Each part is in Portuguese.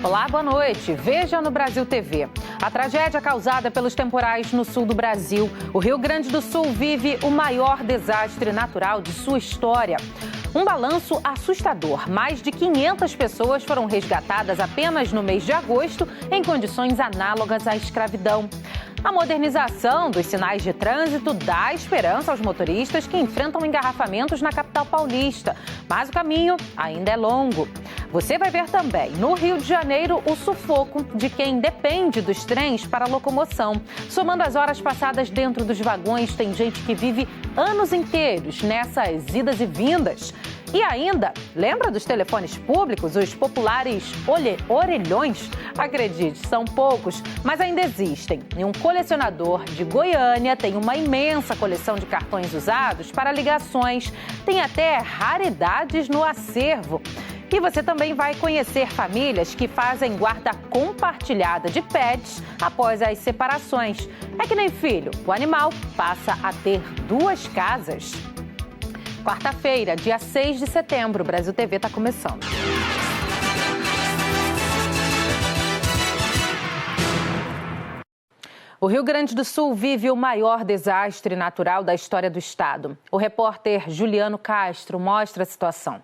Olá, boa noite. Veja no Brasil TV. A tragédia causada pelos temporais no sul do Brasil. O Rio Grande do Sul vive o maior desastre natural de sua história. Um balanço assustador. Mais de 500 pessoas foram resgatadas apenas no mês de agosto em condições análogas à escravidão. A modernização dos sinais de trânsito dá esperança aos motoristas que enfrentam engarrafamentos na capital paulista. Mas o caminho ainda é longo. Você vai ver também, no Rio de Janeiro, o sufoco de quem depende dos trens para a locomoção. Somando as horas passadas dentro dos vagões, tem gente que vive anos inteiros nessas idas e vindas. E ainda, lembra dos telefones públicos, os populares orelhões? Acredite, são poucos, mas ainda existem. E um colecionador de Goiânia tem uma imensa coleção de cartões usados para ligações. Tem até raridades no acervo. E você também vai conhecer famílias que fazem guarda compartilhada de pets após as separações. É que nem filho, o animal passa a ter 2 casas. Quarta-feira, dia 6 de setembro, o Brasil TV está começando. O Rio Grande do Sul vive o maior desastre natural da história do estado. O repórter Juliano Castro mostra a situação.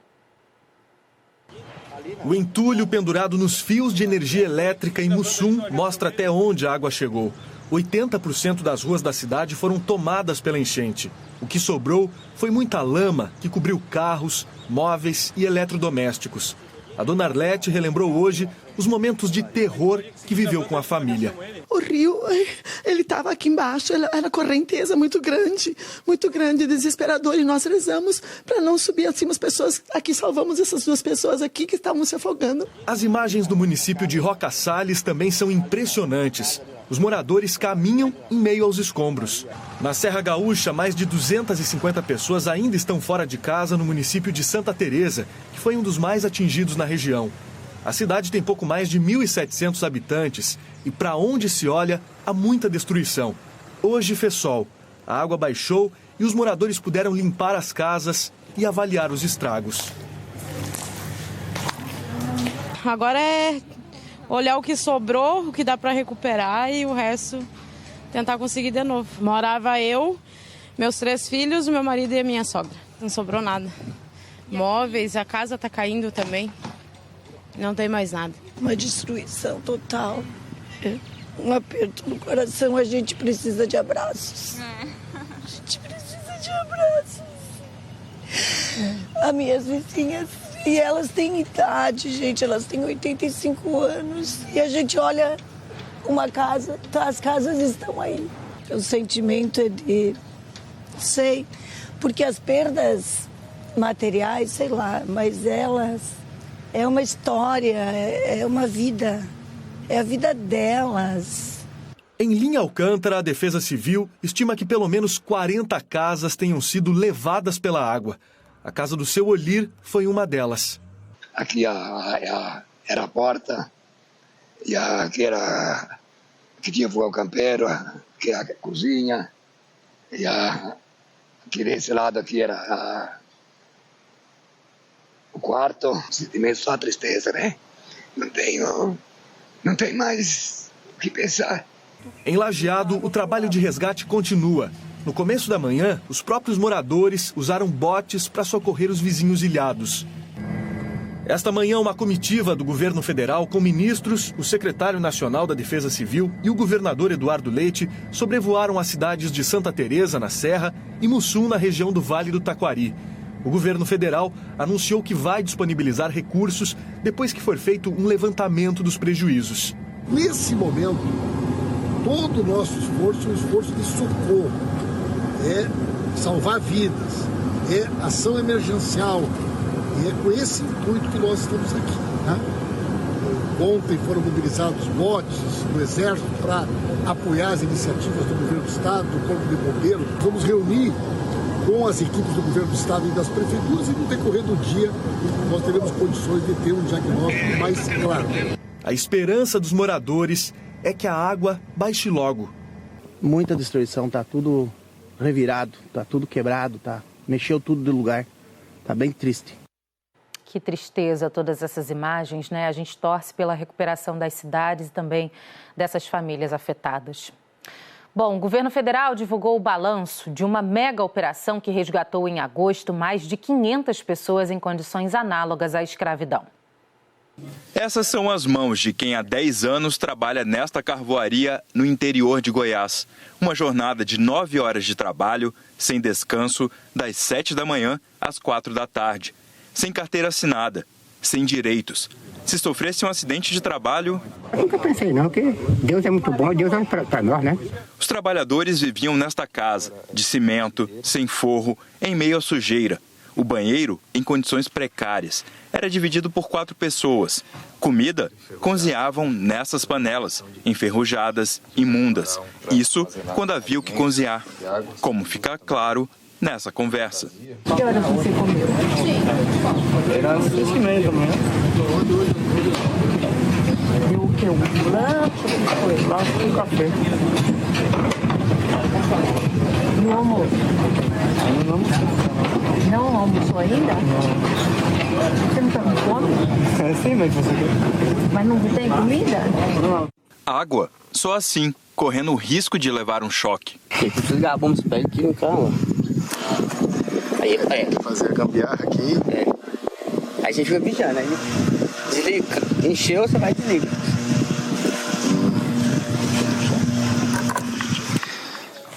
O entulho pendurado nos fios de energia elétrica em Mussum mostra até onde a água chegou. 80% das ruas da cidade foram tomadas pela enchente. O que sobrou foi muita lama que cobriu carros, móveis e eletrodomésticos. A dona Arlete relembrou hoje os momentos de terror que viveu com a família. O rio, ele estava aqui embaixo, era correnteza muito grande, desesperador. E nós rezamos para não subir acima as pessoas. Aqui salvamos essas 2 pessoas aqui que estavam se afogando. As imagens do município de Roca Salles também são impressionantes. Os moradores caminham em meio aos escombros. Na Serra Gaúcha, mais de 250 pessoas ainda estão fora de casa no município de Santa Teresa, que foi um dos mais atingidos na região. A cidade tem pouco mais de 1.700 habitantes e, para onde se olha, há muita destruição. Hoje fez sol, a água baixou e os moradores puderam limpar as casas e avaliar os estragos. Agora é olhar o que sobrou, o que dá para recuperar e o resto tentar conseguir de novo. Morava eu, meus 3 filhos, o meu marido e a minha sogra. Não sobrou nada. Móveis, a casa está caindo também. Não tem mais nada. Uma destruição total. Um aperto no coração. A gente precisa de abraços. A gente precisa de abraços. As minhas vizinhas, e elas têm idade, gente. Elas têm 85 anos. E a gente olha uma casa, as casas estão aí. O sentimento é de... sei, porque as perdas materiais, sei lá, mas elas... é uma história, é uma vida, é a vida delas. Em Linha Alcântara, a Defesa Civil estima que pelo menos 40 casas tenham sido levadas pela água. A casa do seu Olir foi uma delas. Aqui era a porta, e aqui era que tinha fogão campeiro, aqui era a cozinha, e aqui desse lado aqui era o quarto. Sentimento só tristeza, né? Não tem mais o que pensar. Em Lajeado, o trabalho de resgate continua. No começo da manhã, os próprios moradores usaram botes para socorrer os vizinhos ilhados. Esta manhã, uma comitiva do governo federal com ministros, o secretário nacional da Defesa Civil e o governador Eduardo Leite sobrevoaram as cidades de Santa Teresa, na Serra, e Mussum, na região do Vale do Taquari. O governo federal anunciou que vai disponibilizar recursos depois que for feito um levantamento dos prejuízos. Nesse momento, todo o nosso esforço é um esforço de socorro, é salvar vidas, é ação emergencial, e é com esse intuito que nós estamos aqui. Né? Ontem foram mobilizados botes do Exército para apoiar as iniciativas do governo do Estado, do Corpo de Bombeiros. Vamos reunir com as equipes do governo do Estado e das prefeituras, e no decorrer do dia nós teremos condições de ter um diagnóstico mais claro. A esperança dos moradores é que a água baixe logo. Muita destruição, tá tudo revirado, tá tudo quebrado, mexeu tudo de lugar, tá bem triste. Que tristeza todas essas imagens, né? A gente torce pela recuperação das cidades e também dessas famílias afetadas. Bom, o governo federal divulgou o balanço de uma mega operação que resgatou em agosto mais de 500 pessoas em condições análogas à escravidão. Essas são as mãos de quem há 10 anos trabalha nesta carvoaria no interior de Goiás. Uma jornada de 9 horas de trabalho, sem descanso, das 7 da manhã às 4 da tarde. Sem carteira assinada, sem direitos. Se sofresse um acidente de trabalho... Eu nunca pensei não, que Deus é muito bom, Deus é para nós, né? Os trabalhadores viviam nesta casa, de cimento, sem forro, em meio à sujeira. O banheiro, em condições precárias, era dividido por 4 pessoas. Comida, cozinhavam nessas panelas, enferrujadas, imundas. Isso quando havia o que cozinhar. Como fica claro nessa conversa. Que horas você comeu? Era 6h30 da manhã. Deu o quê? Um lanche? Foi lá com café. No almoço? Não almoçou ainda? Você não está com fome? Sim, mas você quer? Mas não tem comida? Não. Água, só assim, correndo o risco de levar um choque. Tem que desligar a bomba, você pega aqui no carro. Aí, Fazer a gambiarra aqui. Aí a gente fica vigiando, aí desliga. Encheu, você vai desligar.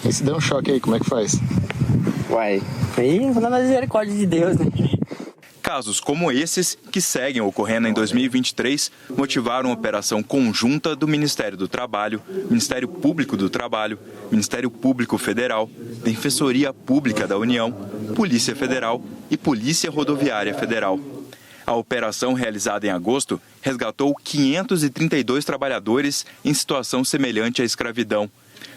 E se der um choque aí, como é que faz? Uai, aí na misericórdia de Deus, né? Casos como esses, que seguem ocorrendo em 2023, motivaram uma operação conjunta do Ministério do Trabalho, Ministério Público do Trabalho, Ministério Público Federal, Defensoria Pública da União, Polícia Federal e Polícia Rodoviária Federal. A operação, realizada em agosto, resgatou 532 trabalhadores em situação semelhante à escravidão.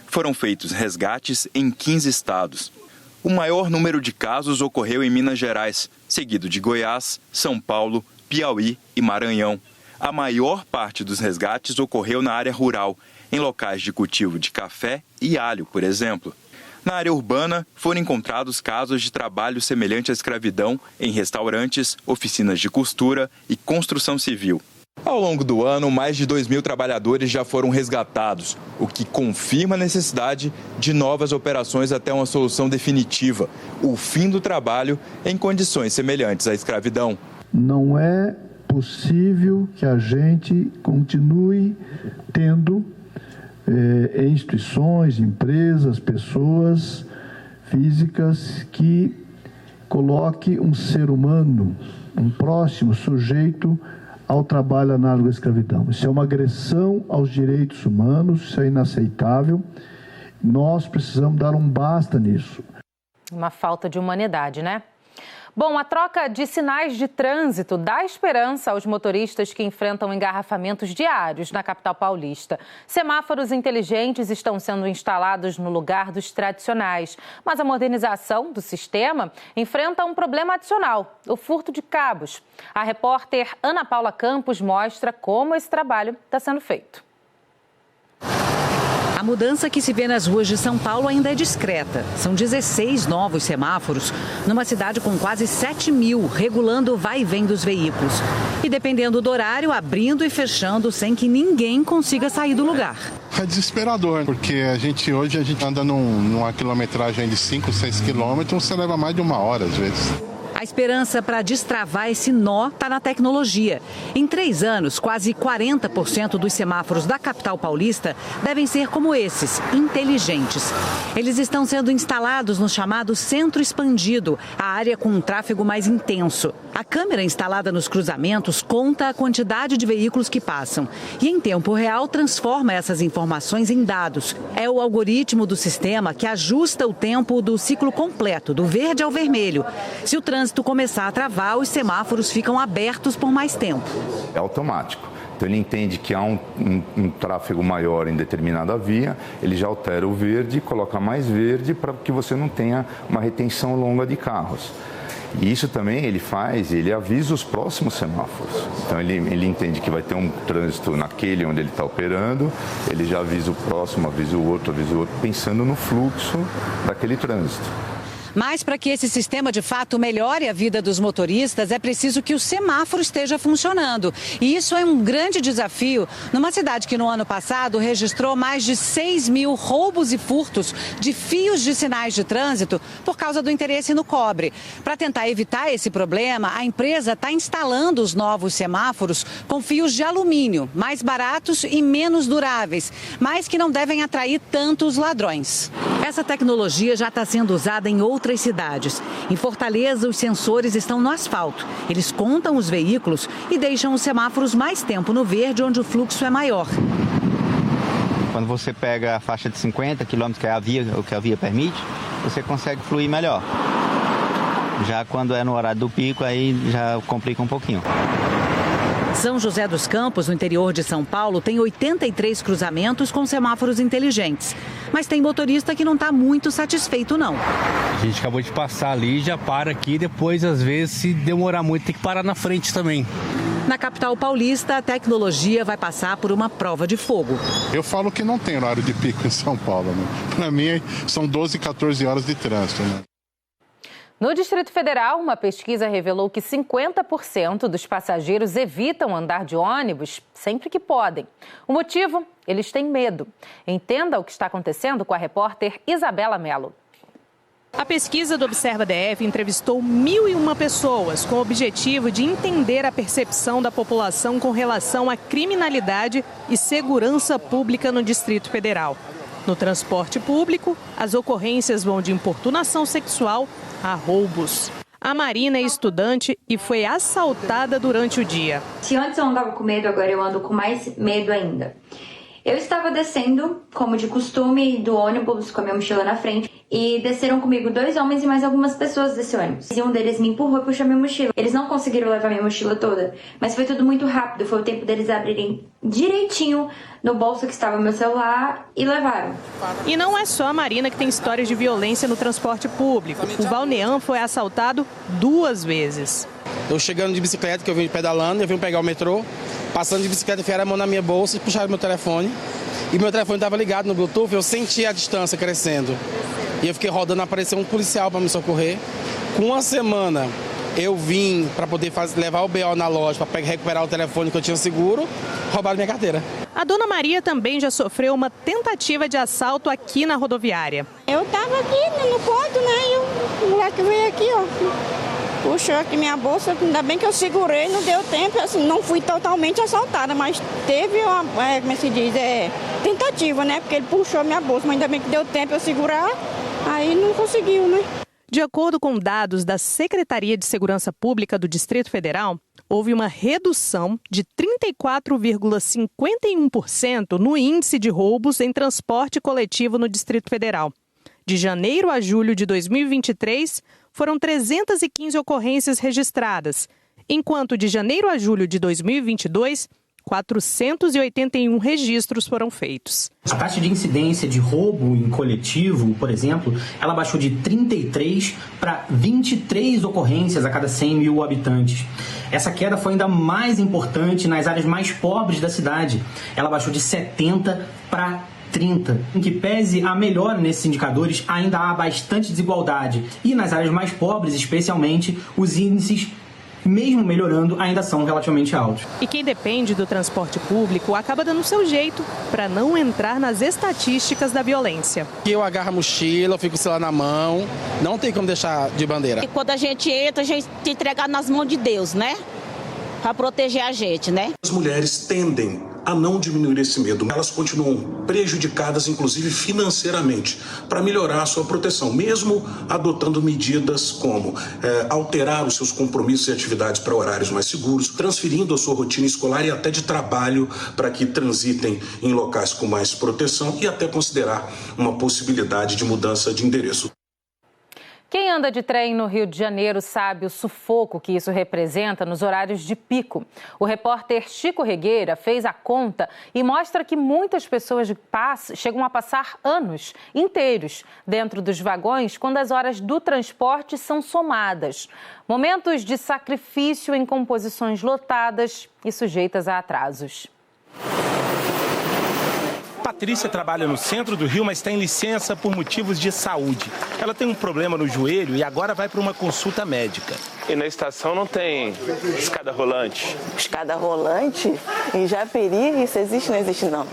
Foram feitos resgates em 15 estados. O maior número de casos ocorreu em Minas Gerais, seguido de Goiás, São Paulo, Piauí e Maranhão. A maior parte dos resgates ocorreu na área rural, em locais de cultivo de café e alho, por exemplo. Na área urbana, foram encontrados casos de trabalho semelhante à escravidão em restaurantes, oficinas de costura e construção civil. Ao longo do ano, mais de 2.000 trabalhadores já foram resgatados, o que confirma a necessidade de novas operações até uma solução definitiva, o fim do trabalho em condições semelhantes à escravidão. Não é possível que a gente continue tendo instituições, empresas, pessoas físicas que coloque um ser humano, um próximo sujeito ao trabalho análogo à escravidão. Isso é uma agressão aos direitos humanos, isso é inaceitável. Nós precisamos dar um basta nisso. Uma falta de humanidade, né? Bom, a troca de sinais de trânsito dá esperança aos motoristas que enfrentam engarrafamentos diários na capital paulista. Semáforos inteligentes estão sendo instalados no lugar dos tradicionais, mas a modernização do sistema enfrenta um problema adicional, o furto de cabos. A repórter Ana Paula Campos mostra como esse trabalho está sendo feito. A mudança que se vê nas ruas de São Paulo ainda é discreta. São 16 novos semáforos numa cidade com quase 7.000, regulando o vai e vem dos veículos. E dependendo do horário, abrindo e fechando sem que ninguém consiga sair do lugar. É desesperador, porque hoje a gente anda numa quilometragem de 5, 6 quilômetros, você leva mais de 1 hora às vezes. A esperança para destravar esse nó está na tecnologia. Em 3 anos, quase 40% dos semáforos da capital paulista devem ser como esses, inteligentes. Eles estão sendo instalados no chamado Centro Expandido, a área com um tráfego mais intenso. A câmera instalada nos cruzamentos conta a quantidade de veículos que passam e, em tempo real, transforma essas informações em dados. É o algoritmo do sistema que ajusta o tempo do ciclo completo, do verde ao vermelho. Se o trânsito começar a travar, os semáforos ficam abertos por mais tempo. É automático. Então ele entende que há um tráfego maior em determinada via, ele já altera o verde, coloca mais verde para que você não tenha uma retenção longa de carros. E isso também ele avisa os próximos semáforos. Então ele entende que vai ter um trânsito naquele onde ele está operando, ele já avisa o próximo, avisa o outro, pensando no fluxo daquele trânsito. Mas para que esse sistema de fato melhore a vida dos motoristas, é preciso que o semáforo esteja funcionando. E isso é um grande desafio numa cidade que no ano passado registrou mais de 6 mil roubos e furtos de fios de sinais de trânsito por causa do interesse no cobre. Para tentar evitar esse problema, a empresa está instalando os novos semáforos com fios de alumínio, mais baratos e menos duráveis, mas que não devem atrair tanto os ladrões. Essa tecnologia já está sendo usada em outras cidades. Em Fortaleza, os sensores estão no asfalto. Eles contam os veículos e deixam os semáforos mais tempo no verde, onde o fluxo é maior. Quando você pega a faixa de 50 km, que é o que a via permite, você consegue fluir melhor. Já quando é no horário do pico, aí já complica um pouquinho. São José dos Campos, no interior de São Paulo, tem 83 cruzamentos com semáforos inteligentes. Mas tem motorista que não está muito satisfeito, não. A gente acabou de passar ali, já para aqui, depois, às vezes, se demorar muito, tem que parar na frente também. Na capital paulista, a tecnologia vai passar por uma prova de fogo. Eu falo que não tem horário de pico em São Paulo, né? Para mim, são 12, 14 horas de trânsito, né? No Distrito Federal, uma pesquisa revelou que 50% dos passageiros evitam andar de ônibus sempre que podem. O motivo? Eles têm medo. Entenda o que está acontecendo com a repórter Isabela Mello. A pesquisa do Observa DF entrevistou 1.001 pessoas com o objetivo de entender a percepção da população com relação à criminalidade e segurança pública no Distrito Federal. No transporte público, as ocorrências vão de importunação sexual a roubos. A Marina é estudante e foi assaltada durante o dia. Se antes eu andava com medo, agora eu ando com mais medo ainda. Eu estava descendo, como de costume, do ônibus com a minha mochila na frente e desceram comigo 2 homens e mais algumas pessoas desse ônibus. E um deles me empurrou e puxou minha mochila. Eles não conseguiram levar minha mochila toda, mas foi tudo muito rápido. Foi o tempo deles abrirem direitinho no bolso que estava meu celular e levaram. E não é só a Marina que tem histórias de violência no transporte público. O Valnean foi assaltado 2 vezes. Eu chegando de bicicleta, que eu vim pedalando, eu vim pegar o metrô, passando de bicicleta, enfiaram a mão na minha bolsa e puxaram meu telefone. E meu telefone estava ligado no Bluetooth, eu senti a distância crescendo. E eu fiquei rodando, apareceu um policial para me socorrer. Com 1 semana, eu vim para poder levar o BO na loja, para recuperar o telefone que eu tinha seguro, roubaram minha carteira. A dona Maria também já sofreu uma tentativa de assalto aqui na rodoviária. Eu estava aqui no ponto, né, e o moleque veio aqui, ó. Puxou aqui minha bolsa, ainda bem que eu segurei, não deu tempo, assim, não fui totalmente assaltada, mas teve uma, como se diz, tentativa, né? Porque ele puxou minha bolsa, mas ainda bem que deu tempo eu segurar, aí não conseguiu, né? De acordo com dados da Secretaria de Segurança Pública do Distrito Federal, houve uma redução de 34,51% no índice de roubos em transporte coletivo no Distrito Federal. De janeiro a julho de 2023, foram 315 ocorrências registradas, enquanto de janeiro a julho de 2022, 481 registros foram feitos. A taxa de incidência de roubo em coletivo, por exemplo, ela baixou de 33 para 23 ocorrências a cada 100 mil habitantes. Essa queda foi ainda mais importante nas áreas mais pobres da cidade. Ela baixou de 70 para 30. Em que pese a melhora nesses indicadores, ainda há bastante desigualdade. E nas áreas mais pobres, especialmente, os índices, mesmo melhorando, ainda são relativamente altos. E quem depende do transporte público acaba dando o seu jeito para não entrar nas estatísticas da violência. Eu agarro a mochila, eu fico com o celular na mão, não tem como deixar de bandeira. E quando a gente entra, a gente tem que entregar nas mãos de Deus, né? Para proteger a gente, né? As mulheres tendem a não diminuir esse medo. Elas continuam prejudicadas, inclusive financeiramente, para melhorar a sua proteção, mesmo adotando medidas como alterar os seus compromissos e atividades para horários mais seguros, transferindo a sua rotina escolar e até de trabalho para que transitem em locais com mais proteção e até considerar uma possibilidade de mudança de endereço. Quem anda de trem no Rio de Janeiro sabe o sufoco que isso representa nos horários de pico. O repórter Chico Regueira fez a conta e mostra que muitas pessoas chegam a passar anos inteiros dentro dos vagões quando as horas do transporte são somadas. Momentos de sacrifício em composições lotadas e sujeitas a atrasos. Patrícia trabalha no centro do Rio, mas tem licença por motivos de saúde. Ela tem um problema no joelho e agora vai para uma consulta médica. E na estação não tem escada rolante? Escada rolante? Em Japeri, isso existe? Não existe, não.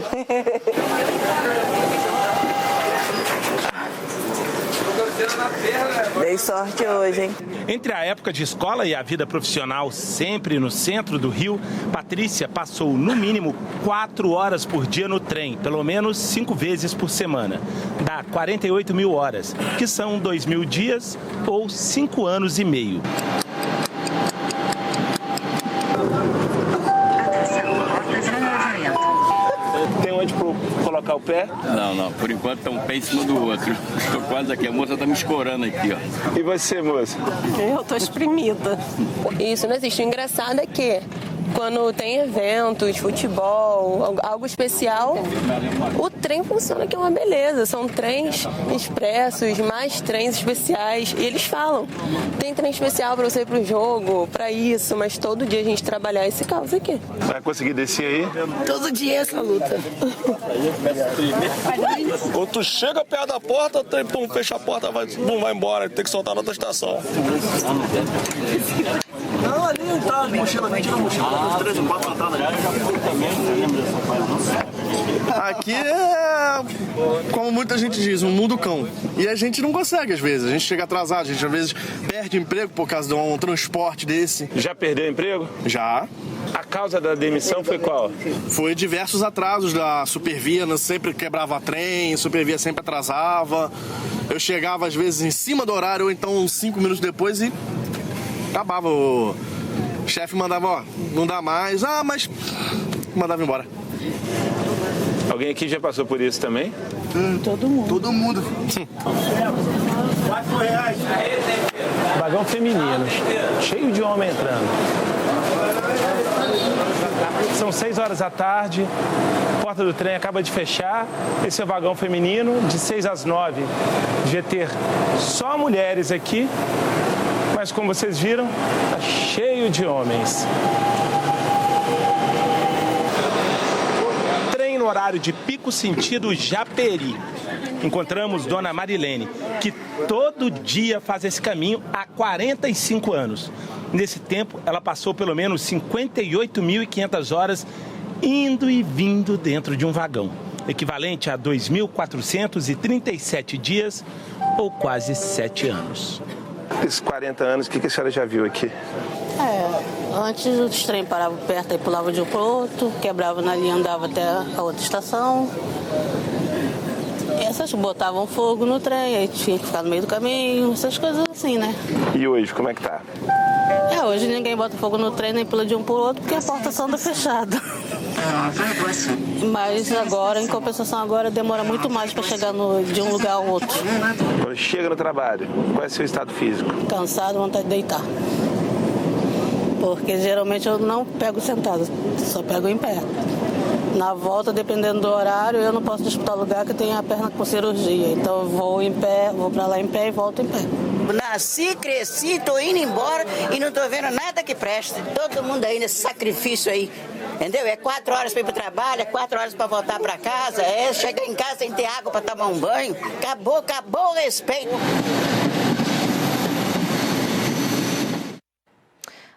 Dei sorte hoje, hein? Entre a época de escola e a vida profissional sempre no centro do Rio, Patrícia passou no mínimo 4 horas por dia no trem, pelo menos 5 vezes por semana. Dá 48 mil horas, que são 2.000 dias ou 5 anos e meio. Tem onde colocar o pé? Não, por enquanto está um pé em cima do outro. Estou quase aqui, a moça está me escorando aqui, ó. E você, moça? Eu tô espremida. Isso não existe. O engraçado é que quando tem eventos, futebol, algo especial, o trem funciona que é uma beleza. São trens expressos, mais trens especiais. E eles falam, tem trem especial para você ir pro jogo, para isso, mas todo dia a gente trabalhar esse caos aqui. Vai conseguir descer aí? Todo dia é essa luta. Quando tu chega perto da porta, o trem, pum, fecha a porta, vai embora, tem que soltar na outra estação. Não, ali tá, mochila, tira a mochila, 3 ou 4 sentadas já. Aqui é, como muita gente diz, um mundo cão. E a gente não consegue às vezes, a gente chega atrasado, a gente às vezes perde emprego por causa de um transporte desse. Já perdeu emprego? Já. A causa da demissão foi qual? Foi diversos atrasos da Supervia, sempre quebrava trem, Supervia sempre atrasava. Eu chegava às vezes em cima do horário ou então 5 minutos depois e acabava. O chefe mandava, ó, não dá mais. Ah, mas mandava embora. Alguém aqui já passou por isso também? Todo mundo. Todo mundo. Vagão feminino, cheio de homem entrando. São 6 horas da tarde, a porta do trem acaba de fechar. Esse é o vagão feminino, de 6 às 9. Devia ter só mulheres aqui, mas como vocês viram, tá cheio de homens. Trem no horário de pico sentido Japeri. Encontramos Dona Marilene, que todo dia faz esse caminho há 45 anos. Nesse tempo, ela passou pelo menos 58.500 horas indo e vindo dentro de um vagão, equivalente a 2.437 dias ou quase 7 anos. Esses 40 anos, o que a senhora já viu aqui? Antes os trem paravam perto e pulavam de um para o outro, quebrava na linha, andava até a outra estação. Essas botavam fogo no trem, aí tinha que ficar no meio do caminho, essas coisas assim, né? E hoje, como é que tá? Hoje ninguém bota fogo no trem nem pula de um para o outro porque a porta só anda fechada. Mas agora, em compensação, agora demora muito mais para chegar de um lugar ao outro. Quando chega no trabalho, qual é o seu estado físico? Cansado, vontade de deitar. Porque geralmente eu não pego sentado, só pego em pé. Na volta, dependendo do horário, eu não posso disputar lugar que eu tenho a perna com cirurgia. Então eu vou em pé, vou para lá em pé e volto em pé. Nasci, cresci, tô indo embora e não tô vendo nada que presta. Todo mundo aí nesse sacrifício aí, entendeu? É 4 horas para ir pro trabalho, é 4 horas para voltar para casa, chegar em casa sem ter água para tomar um banho. Acabou o respeito.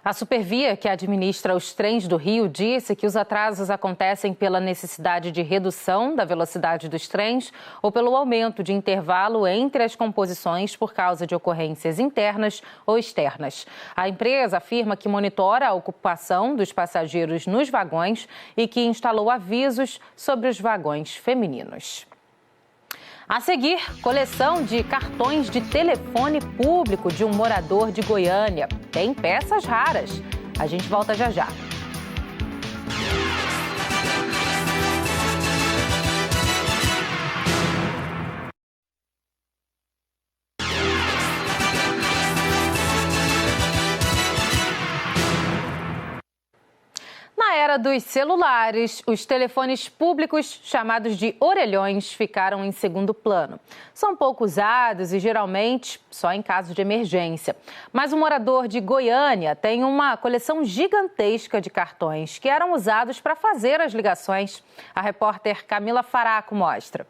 A Supervia, que administra os trens do Rio, disse que os atrasos acontecem pela necessidade de redução da velocidade dos trens ou pelo aumento de intervalo entre as composições por causa de ocorrências internas ou externas. A empresa afirma que monitora a ocupação dos passageiros nos vagões e que instalou avisos sobre os vagões femininos. A seguir, coleção de cartões de telefone público de um morador de Goiânia. Tem peças raras. A gente volta já já. Na Na era dos celulares, os telefones públicos, chamados de orelhões, ficaram em segundo plano. São pouco usados e, geralmente, só em caso de emergência. Mas o morador de Goiânia tem uma coleção gigantesca de cartões que eram usados para fazer as ligações. A repórter Camila Faraco mostra.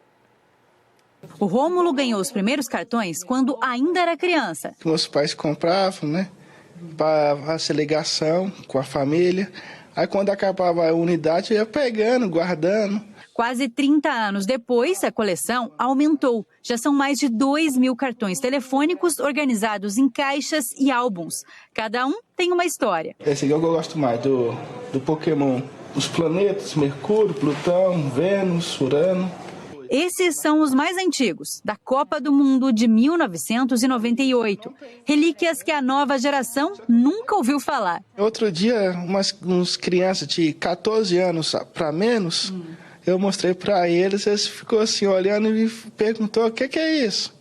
O Rômulo ganhou os primeiros cartões quando ainda era criança. Meus pais compravam, né, para fazer ligação com a família. Aí quando acabava a unidade, eu ia pegando, guardando. Quase 30 anos depois, a coleção aumentou. Já são mais de 2.000 cartões telefônicos organizados em caixas e álbuns. Cada um tem uma história. Esse aqui é o que eu gosto mais, do Pokémon. Os planetas, Mercúrio, Plutão, Vênus, Urano. Esses são os mais antigos, da Copa do Mundo de 1998. Relíquias que a nova geração nunca ouviu falar. Outro dia, uns crianças de 14 anos para menos, eu mostrei para eles ficou assim olhando e perguntou: o que é isso?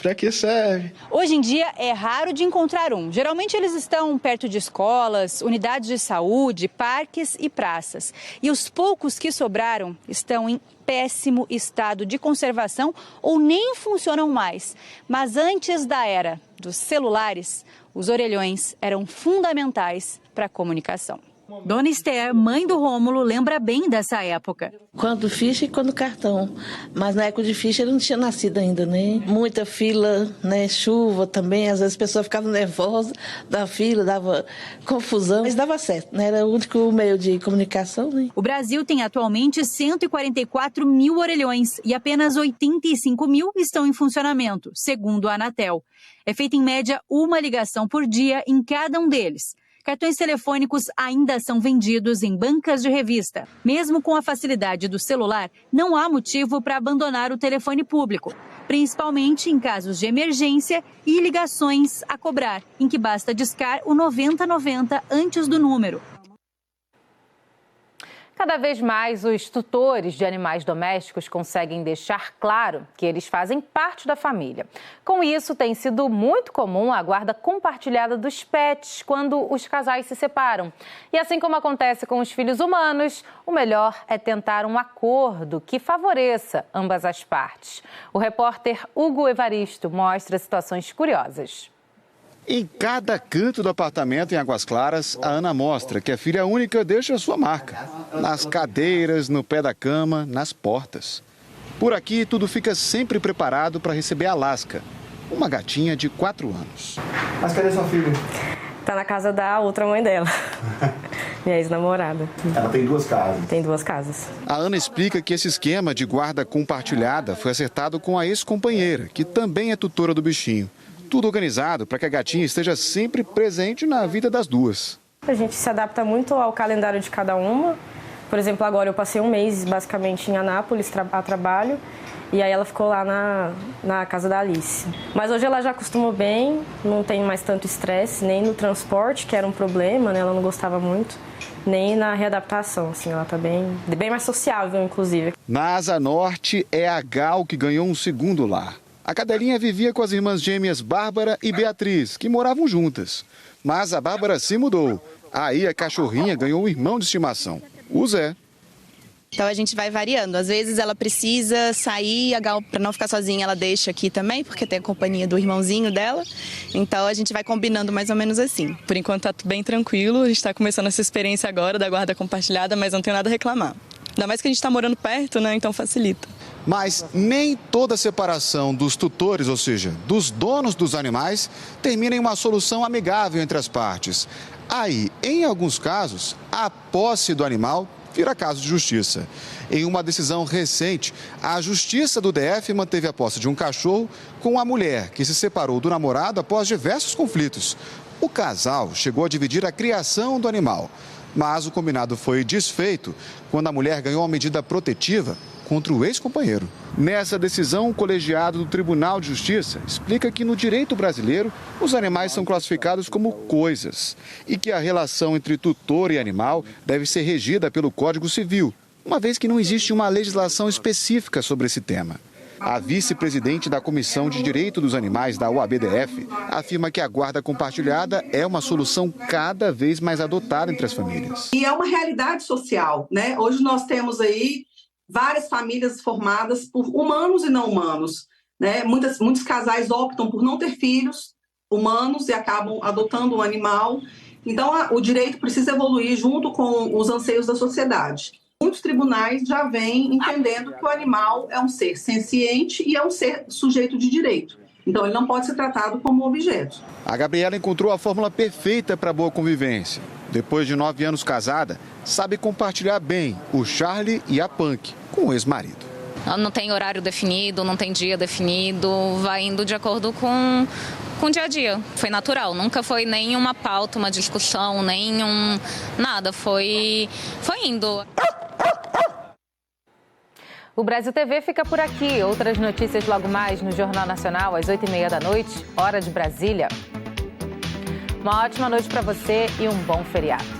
Para que serve? Hoje em dia é raro de encontrar um. Geralmente eles estão perto de escolas, unidades de saúde, parques e praças. E os poucos que sobraram estão em péssimo estado de conservação ou nem funcionam mais. Mas antes da era dos celulares, os orelhões eram fundamentais para a comunicação. Dona Esther, mãe do Rômulo, lembra bem dessa época. Quando ficha e quando cartão. Mas na época de ficha ele não tinha nascido ainda, né? Muita fila, né? Chuva também. Às vezes as pessoas ficavam nervosas da fila, dava confusão. Mas dava certo, né? Era o único meio de comunicação, né? O Brasil tem atualmente 144 mil orelhões e apenas 85 mil estão em funcionamento, segundo a Anatel. É feita em média uma ligação por dia em cada um deles. Cartões telefônicos ainda são vendidos em bancas de revista. Mesmo com a facilidade do celular, não há motivo para abandonar o telefone público, principalmente em casos de emergência e ligações a cobrar, em que basta discar o 9090 antes do número. Cada vez mais, os tutores de animais domésticos conseguem deixar claro que eles fazem parte da família. Com isso, tem sido muito comum a guarda compartilhada dos pets quando os casais se separam. E assim como acontece com os filhos humanos, o melhor é tentar um acordo que favoreça ambas as partes. O repórter Hugo Evaristo mostra situações curiosas. Em cada canto do apartamento em Águas Claras, a Ana mostra que a filha única deixa a sua marca. Nas cadeiras, no pé da cama, nas portas. Por aqui, tudo fica sempre preparado para receber a Lasca, uma gatinha de 4 anos. Mas cadê sua filha? Tá na casa da outra mãe dela, minha ex-namorada. Ela tem 2 casas? Tem 2 casas. A Ana explica que esse esquema de guarda compartilhada foi acertado com a ex-companheira, que também é tutora do bichinho. Tudo organizado para que a gatinha esteja sempre presente na vida das duas. A gente se adapta muito ao calendário de cada uma. Por exemplo, agora eu passei um mês basicamente em Anápolis a trabalho e aí ela ficou lá na casa da Alice. Mas hoje ela já acostumou bem, não tem mais tanto estresse, nem no transporte, que era um problema, né? Ela não gostava muito, nem na readaptação, assim, ela tá bem mais sociável, inclusive. Na Asa Norte é a Gal que ganhou um segundo lar. A cadelinha vivia com as irmãs gêmeas Bárbara e Beatriz, que moravam juntas. Mas a Bárbara se mudou. Aí a cachorrinha ganhou um irmão de estimação, o Zé. Então a gente vai variando. Às vezes ela precisa sair, a Gal, para não ficar sozinha, ela deixa aqui também, porque tem a companhia do irmãozinho dela. Então a gente vai combinando mais ou menos assim. Por enquanto tá bem tranquilo, a gente está começando essa experiência agora da guarda compartilhada, mas não tenho nada a reclamar. Ainda mais que a gente está morando perto, né? Então facilita. Mas nem toda separação dos tutores, ou seja, dos donos dos animais, termina em uma solução amigável entre as partes. Aí, em alguns casos, a posse do animal vira caso de justiça. Em uma decisão recente, a Justiça do DF manteve a posse de um cachorro com a mulher que se separou do namorado após diversos conflitos. O casal chegou a dividir a criação do animal, mas o combinado foi desfeito quando a mulher ganhou uma medida protetiva contra o ex-companheiro. Nessa decisão, o colegiado do Tribunal de Justiça explica que no direito brasileiro, os animais são classificados como coisas e que a relação entre tutor e animal deve ser regida pelo Código Civil, uma vez que não existe uma legislação específica sobre esse tema. A vice-presidente da Comissão de Direito dos Animais da UABDF afirma que a guarda compartilhada é uma solução cada vez mais adotada entre as famílias. E é uma realidade social, né? Hoje nós temos aí várias famílias formadas por humanos e não humanos, né? Muitos casais optam por não ter filhos humanos e acabam adotando um animal. Então, o direito precisa evoluir junto com os anseios da sociedade. Muitos tribunais já vêm entendendo que o animal é um ser senciente e é um ser sujeito de direito. Então, ele não pode ser tratado como objeto. A Gabriela encontrou a fórmula perfeita para a boa convivência. Depois de 9 anos casada, sabe compartilhar bem o Charlie e a Punk com o ex-marido. Não tem horário definido, não tem dia definido, vai indo de acordo com o dia a dia. Foi natural, nunca foi nenhuma pauta, uma discussão, nada, foi indo. O Brasil TV fica por aqui. Outras notícias logo mais no Jornal Nacional, às 8h30 da noite, hora de Brasília. Uma ótima noite para você e um bom feriado.